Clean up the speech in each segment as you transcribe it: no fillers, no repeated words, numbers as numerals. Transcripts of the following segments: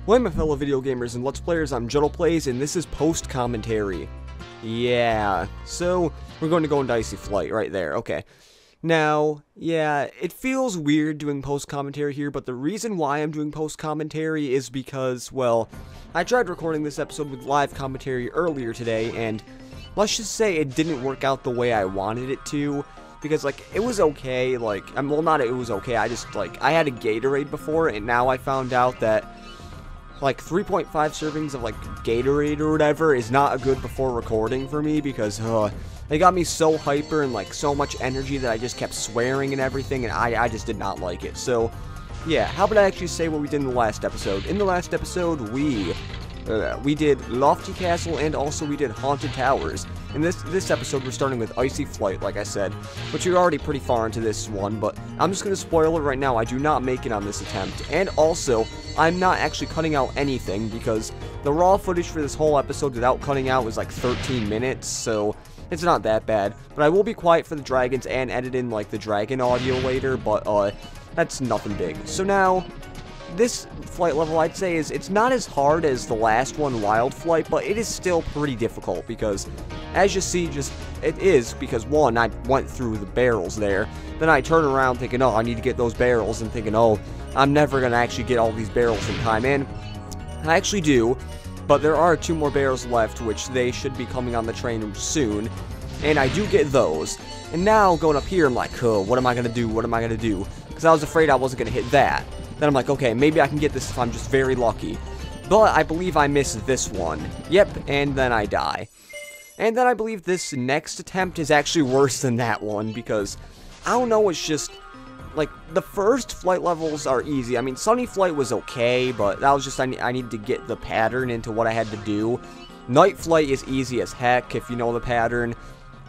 Well, my fellow video gamers and Let's Players, I'm JuddlePlays, and this is post-commentary. Yeah, so we're going to go into Icy Flight right there, okay. Now, yeah, it feels weird doing post-commentary here, but the reason why I'm doing post-commentary is because, well, I tried recording this episode with live commentary earlier today, and let's just say it didn't work out the way I wanted it to, because, like, it was okay, like, well, not it was okay, I just, like, I had a Gatorade before, and now I found out that, like, 3.5 servings of, like, Gatorade or whatever is not good before recording for me, because, it got me so hyper and, like, so much energy that I just kept swearing and everything, and I just did not like it. So, yeah, how about I actually say what we did in the last episode? In the last episode, we did Lofty Castle, and also we did Haunted Towers. In this episode, we're starting with Icy Flight, like I said, which you're already pretty far into this one, but I'm just going to spoil it right now. I do not make it on this attempt, and also, I'm not actually cutting out anything, because the raw footage for this whole episode without cutting out was like 13 minutes, so it's not that bad. But I will be quiet for the dragons and edit in, like, the dragon audio later, but, that's nothing big. So now, this flight level, I'd say, it's not as hard as the last one, Wild Flight, but it is still pretty difficult, because, as you see, it is, because, one, I went through the barrels there, then I turn around thinking, oh, I need to get those barrels, and thinking, oh, I'm never gonna actually get all these barrels in time, and I actually do, but there are 2 more barrels left, which they should be coming on the train soon, and I do get those, and now, going up here, I'm like, oh, what am I gonna do, because I was afraid I wasn't gonna hit that. Then I'm like, okay, maybe I can get this if I'm just very lucky. But I believe I missed this one. Yep, and then I die. And then I believe this next attempt is actually worse than that one, because, I don't know, it's just, like, the first flight levels are easy. I mean, Sunny Flight was okay, but that was just, I needed to get the pattern into what I had to do. Night Flight is easy as heck, if you know the pattern.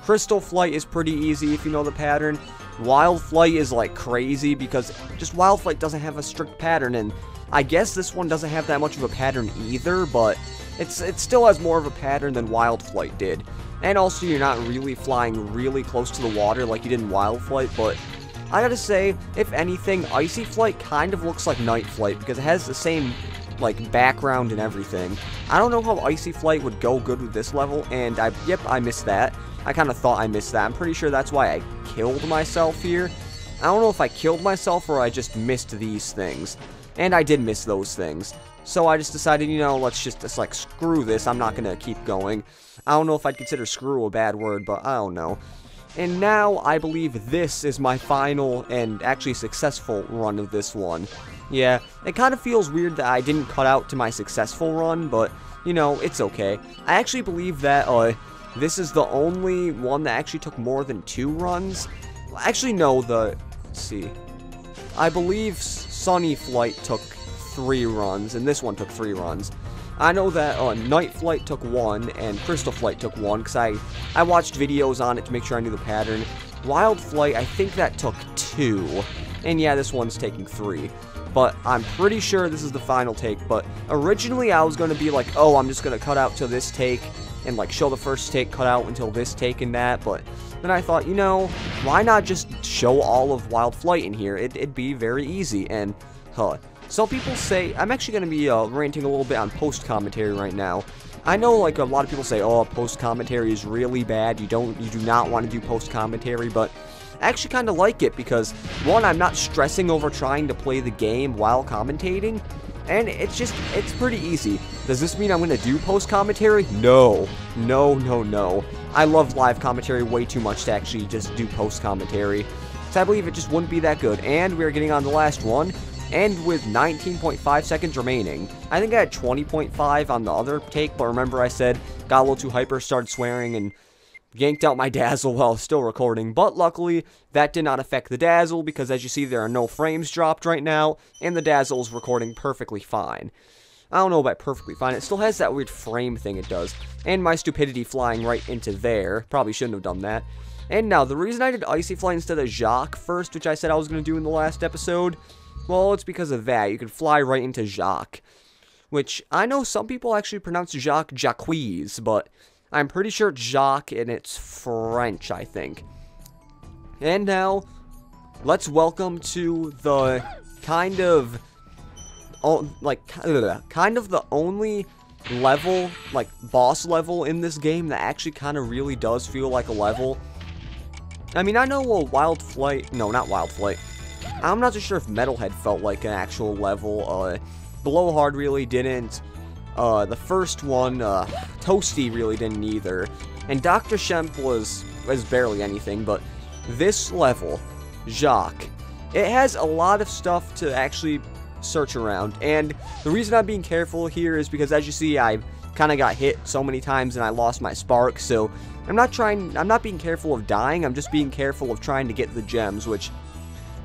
Crystal Flight is pretty easy if you know the pattern. Wild Flight is, like, crazy, because just Wild Flight doesn't have a strict pattern, and I guess this one doesn't have that much of a pattern either, but it still has more of a pattern than Wild Flight did. And also, you're not really flying really close to the water like you did in Wild Flight, but I gotta say, if anything, Icy Flight kind of looks like Night Flight, because it has the same, like, background and everything. I don't know how Icy Flight would go good with this level, and yep, I missed that. I kind of thought I missed that. I'm pretty sure that's why I killed myself here. I don't know if I killed myself or I just missed these things. And I did miss those things. So I just decided, you know, let's just like, screw this. I'm not going to keep going. I don't know if I'd consider screw a bad word, but I don't know. And now, I believe this is my final and actually successful run of this one. Yeah, it kind of feels weird that I didn't cut out to my successful run, but, you know, it's okay. I actually believe that, this is the only one that actually took more than 2 runs. Actually, no, let's see. I believe Sunny Flight took 3 runs, and this one took 3 runs. I know that Night Flight took 1, and Crystal Flight took 1, because I watched videos on it to make sure I knew the pattern. Wild Flight, I think that took 2, and yeah, this one's taking 3. But I'm pretty sure this is the final take, but originally I was going to be like, oh, I'm just going to cut out to this take, and, like, show the first take, cut out until this take and that, but then I thought, you know, why not just show all of Wild Flight in here? It'd be very easy, and, some people say, I'm actually going to be, ranting a little bit on post-commentary right now. I know, like, a lot of people say, oh, post-commentary is really bad, you do not want to do post-commentary, but I actually kind of like it, because, one, I'm not stressing over trying to play the game while commentating, and it's pretty easy. Does this mean I'm going to do post-commentary? No. No. I love live commentary way too much to actually just do post-commentary. So I believe it just wouldn't be that good. And we're getting on the last one. And with 19.5 seconds remaining. I think I had 20.5 on the other take, but remember I said, got a little too hyper, started swearing, and yanked out my dazzle while still recording, but luckily, that did not affect the dazzle, because as you see, there are no frames dropped right now, and the dazzle is recording perfectly fine. I don't know about perfectly fine, it still has that weird frame thing it does, and my stupidity flying right into there, probably shouldn't have done that. And now, the reason I did Icy Flight instead of Jacques first, which I said I was going to do in the last episode, well, it's because of that, you could fly right into Jacques, which I know some people actually pronounce Jacques Jacques, but I'm pretty sure it's Jacques, and it's French, I think. And now, let's welcome to the kind of kind of the only level, like boss level in this game that actually kind of really does feel like a level. I mean, I know Wild Flight, no, not Wild Flight. I'm not too sure if Metalhead felt like an actual level. Blowhard really didn't. The first one, Toasty really didn't either. And Dr. Shemp was barely anything, but this level, Jacques, it has a lot of stuff to actually search around. And the reason I'm being careful here is because, as you see, I kind of got hit so many times and I lost my spark, so I'm not being careful of dying, I'm just being careful of trying to get the gems, which,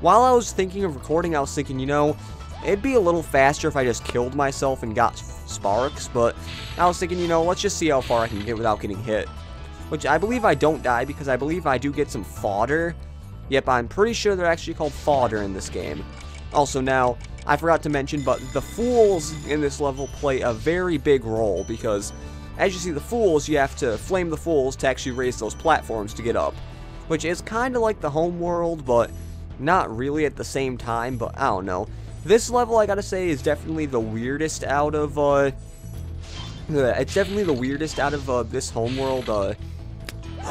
while I was thinking of recording, I was thinking, you know, it'd be a little faster if I just killed myself and got sparks, but I was thinking, you know, let's just see how far I can get without getting hit. Which I believe I don't die, because I believe I do get some fodder. Yep, I'm pretty sure they're actually called fodder in this game. Also, now, I forgot to mention, but the fools in this level play a very big role, because, as you see, the fools, you have to flame the fools to actually raise those platforms to get up. Which is kind of like the homeworld, but not really at the same time, but I don't know. This level, I gotta say, is definitely the weirdest out of, it's definitely the weirdest out of, this homeworld, oh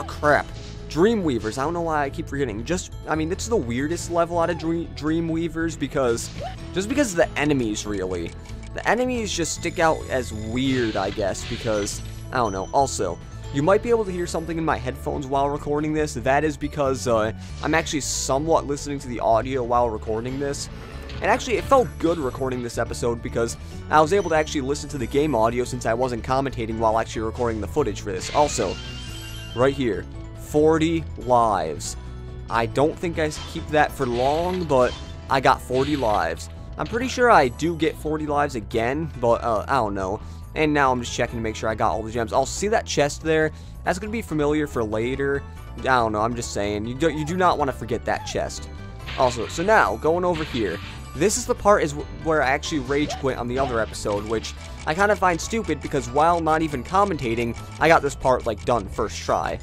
crap. Dream Weavers, I don't know why I keep forgetting. I mean, it's the weirdest level out of Dream Weavers because of the enemies, really. The enemies just stick out as weird, I guess, because, I don't know. Also, you might be able to hear something in my headphones while recording this. That is because, I'm actually somewhat listening to the audio while recording this. And actually, it felt good recording this episode because I was able to actually listen to the game audio since I wasn't commentating while actually recording the footage for this. Also, right here, 40 lives. I don't think I keep that for long, but I got 40 lives. I'm pretty sure I do get 40 lives again, but I don't know. And now I'm just checking to make sure I got all the gems. I'll see that chest there. That's going to be familiar for later. I don't know, I'm just saying. You do not want to forget that chest. Also, so now, going over here. This is the part where I actually rage quit on the other episode, which I kind of find stupid because while not even commentating, I got this part, like, done first try.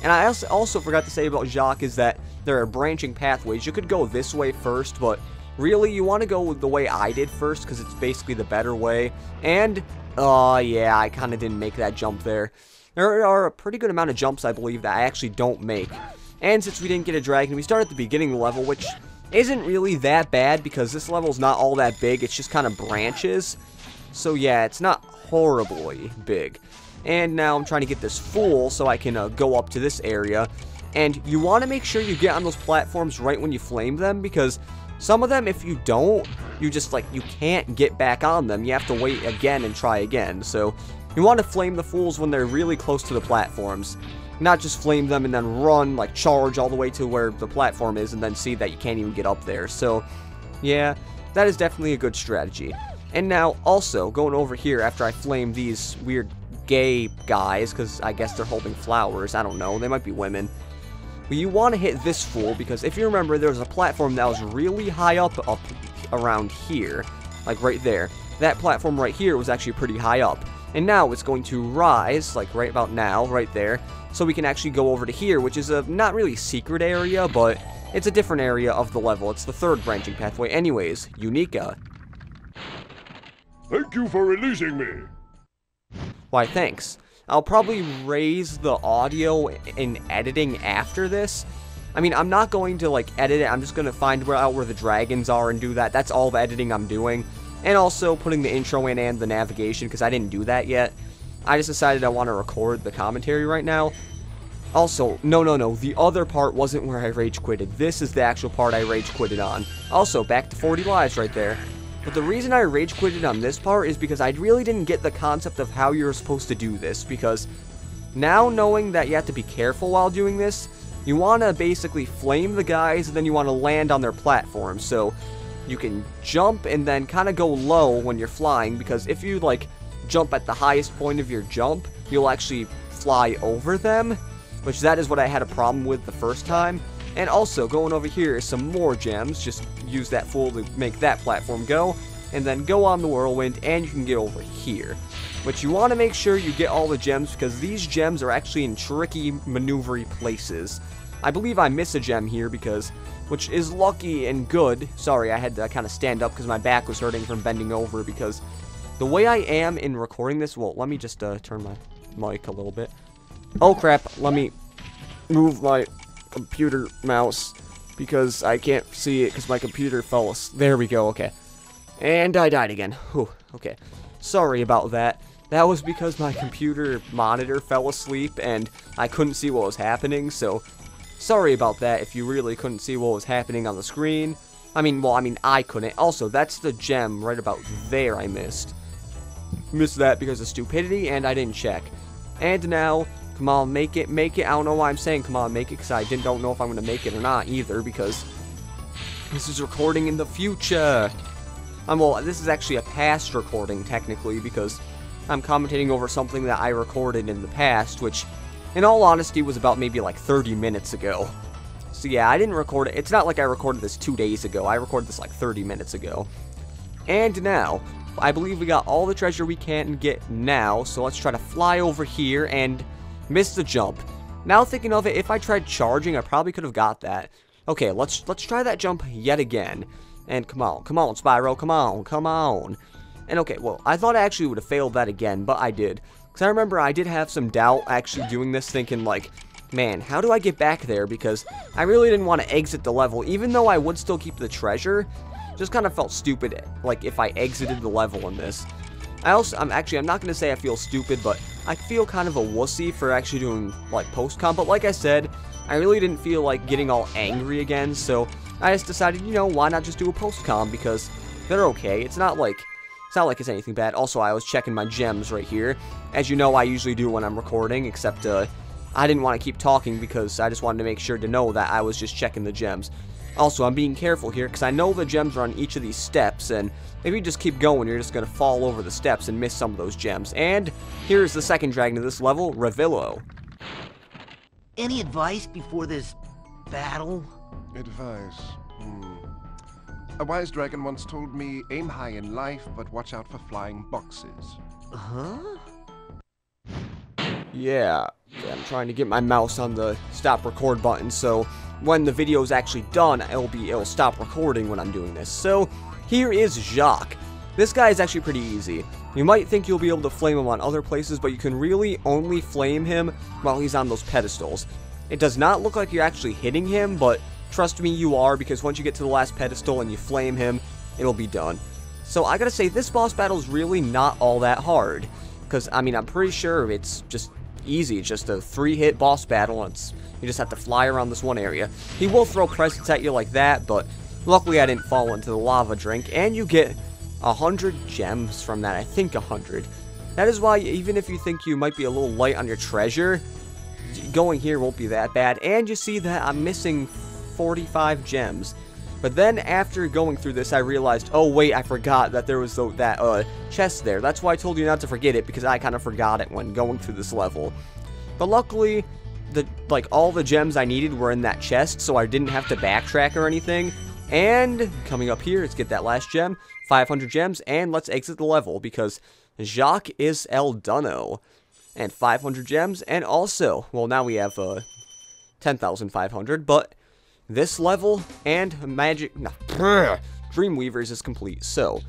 And I also forgot to say about Jacques is that there are branching pathways. You could go this way first, but really, you want to go the way I did first because it's basically the better way. And, yeah, I kind of didn't make that jump there. There are a pretty good amount of jumps, I believe, that I actually don't make. And since we didn't get a dragon, we start at the beginning of the level, which isn't really that bad because this level's not all that big. It's just kind of branches. So, yeah, it's not horribly big. And now I'm trying to get this fool so I can go up to this area. And you want to make sure you get on those platforms right when you flame them, because some of them, if you don't, you just, like, you can't get back on them. You have to wait again and try again. So you want to flame the fools when they're really close to the platforms. Not just flame them and then run, like, charge all the way to where the platform is and then see that you can't even get up there. So, yeah, that is definitely a good strategy. And now, also, going over here after I flame these weird gay guys, because I guess they're holding flowers. I don't know. They might be women. But you want to hit this fool, because if you remember, there was a platform that was really high up around here. Like, right there. That platform right here was actually pretty high up. And now it's going to rise, like, right about now, right there. So we can actually go over to here, which is a not really secret area, but it's a different area of the level. It's the third branching pathway. Anyways, Unica. Thank you for releasing me. Why, thanks. I'll probably raise the audio in editing after this. I mean, I'm not going to, like, edit it. I'm just going to find out where the dragons are and do that. That's all the editing I'm doing. And also putting the intro in and the navigation, because I didn't do that yet. I just decided I want to record the commentary right now. Also, no, the other part wasn't where I rage quitted. This is the actual part I rage quitted on. Also, back to 40 lives right there. But the reason I rage quitted on this part is because I really didn't get the concept of how you're supposed to do this, because now knowing that you have to be careful while doing this, you want to basically flame the guys and then you want to land on their platform. So you can jump and then kind of go low when you're flying, because if you, like, jump at the highest point of your jump, you'll actually fly over them, which that is what I had a problem with the first time. And also, going over here is some more gems. Just use that fool to make that platform go, and then go on the whirlwind, and you can get over here. But you want to make sure you get all the gems, because these gems are actually in tricky, maneuvery places. I believe I miss a gem here because, which is lucky and good. Sorry, I had to kind of stand up because my back was hurting from bending over because the way I am in recording this, well, let me just turn my mic a little bit. Oh crap, let me move my computer mouse because I can't see it because my computer fell asleep. There we go, okay. And I died again. Whew, okay. Sorry about that. That was because my computer monitor fell asleep and I couldn't see what was happening, so sorry about that if you really couldn't see what was happening on the screen. I couldn't. Also, that's the gem right about there I missed. Missed that because of stupidity and I didn't check. And now, come on, make it. I don't know why I'm saying come on, make it, because I don't know if I'm going to make it or not either, because this is recording in the future. Well, this is actually a past recording, technically, because I'm commentating over something that I recorded in the past, which, in all honesty, was about maybe like 30 minutes ago. So yeah, I didn't record it. It's not like I recorded this 2 days ago. I recorded this like 30 minutes ago. And now, I believe we got all the treasure we can get now, so let's try to fly over here and miss the jump. Now thinking of it, if I tried charging, I probably could have got that. Okay, let's try that jump yet again. And come on, Spyro, come on. And okay, well, I thought I actually would have failed that again, but I did. Because I remember I did have some doubt actually doing this, thinking like, man, how do I get back there? Because I really didn't want to exit the level, even though I would still keep the treasure. Just kind of felt stupid, like, if I exited the level in this. I'm not going to say I feel stupid, but I feel kind of a wussy for actually doing, like, post-com. But like I said, I really didn't feel like getting all angry again, so I just decided, you know, why not just do a post-com, because they're okay. It's not like it's anything bad. Also, I was checking my gems right here. As you know, I usually do when I'm recording, except, I didn't want to keep talking because I just wanted to make sure to know that I was just checking the gems. Also, I'm being careful here because I know the gems are on each of these steps, and if you just keep going, you're just going to fall over the steps and miss some of those gems. And here's the second dragon of this level, Revill. Any advice before this battle? Advice? A wise dragon once told me, aim high in life, but watch out for flying boxes. Huh? Yeah, I'm trying to get my mouse on the stop record button, so when the video is actually done, it'll stop recording when I'm doing this. So, here is Jacques. This guy is actually pretty easy. You might think you'll be able to flame him on other places, but you can really only flame him while he's on those pedestals. It does not look like you're actually hitting him, but trust me, you are, because once you get to the last pedestal and you flame him, it'll be done. So, I gotta say, this boss battle is really not all that hard. Because, I'm pretty sure it's just easy. It's just a 3-hit boss battle, and you just have to fly around this one area. He will throw presents at you like that, but luckily I didn't fall into the lava drink, and you get 100 gems from that. I think 100. That is why, even if you think you might be a little light on your treasure, going here won't be that bad. And you see that I'm missing 45 gems. But then, after going through this, I realized, oh wait, I forgot that there was that chest there. That's why I told you not to forget it, because I kind of forgot it when going through this level. But luckily, all the gems I needed were in that chest, so I didn't have to backtrack or anything. And coming up here, let's get that last gem, 500 gems, and let's exit the level, because Jacques is El Duno. And 500 gems, and also, well, now we have 10,500, but this level and Dream Weavers is complete. So,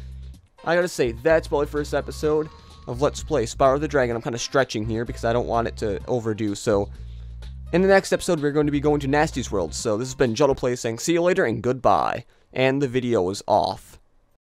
I gotta say, that's my first episode of Let's Play Spyro the Dragon. I'm kind of stretching here because I don't want it to overdo. So, in the next episode, we're going to be going to Nasty's World. So, this has been JuddlePlays saying see you later and goodbye. And the video is off.